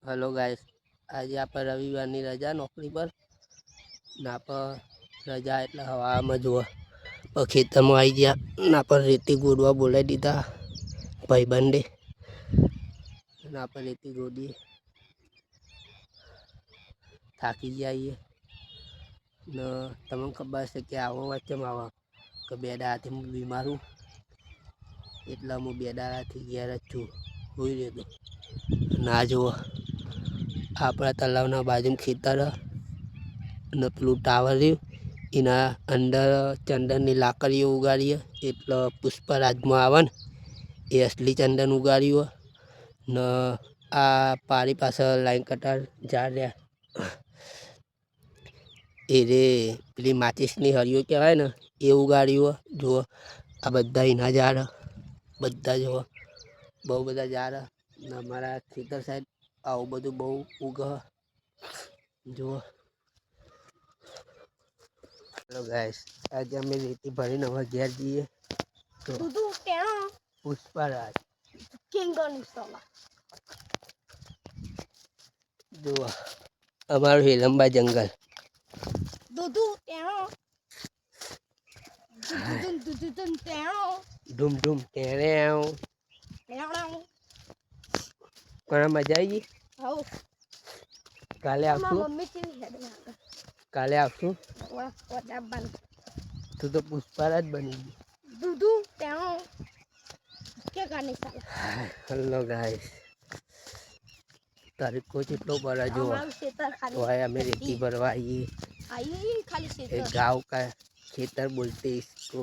Hello guys, आज આપણે રવિવારની રજા નોકરી પર ના પર રજા એટલે હવામાં જુઓ ખેતરમાં આવી ગયા ના પર રેતી ગોડવા બોલાવી દીધા ભાઈબંધે ના પર રેતી ગોડીએ થાકી જઈએ ને તમને ખબર છે કે આવો વચ્ચેમાં આવો કે બે દાડાથી હું બીમાર છું એટલે હું બે દાડાથી ઘેર જ છું હોઈ રહ્યો ના જુઓ આપણા તલાવના બાજુમાં ખેતર અને પેલું ટાવર રહ્યું એના અંદર ચંદનની લાકડીઓ ઉગાડીએ એટલે પુષ્પરાજમાં આવે ને એ અસલી ચંદન ઉગાડ્યું ને આ પારી પાછળ લાઈન કટાર ઝાડ રહ્યા એ રે પેલી માચીસની હરિયો કહેવાય ને એ ઉગાડ્યું જુઓ આ બધા એના ઝાડ બધા જુઓ બહુ બધા ઝાડ ને અમારા ખેતર સાઈડ આવું બધું બહુ ઉગ જુઓ. હેલો ગાઈસ, આજે અમે રેતી ભરીને હવે ઘેર જઈએ તો પુષ્પરાજ જુઓ અમારું હિલંબા જંગલ ધૂમ ધૂમ ટેણે પણ મજા આવી ગઈ. કાલે આવશું તું તો પુષ્પરાજ બની ગઈ. હેલો ગાઈસ, તારીખો જેટલો પડે જુઓ તો અમે રેતી ભરવા आइए एक गाँव का खेतर बोलते इसको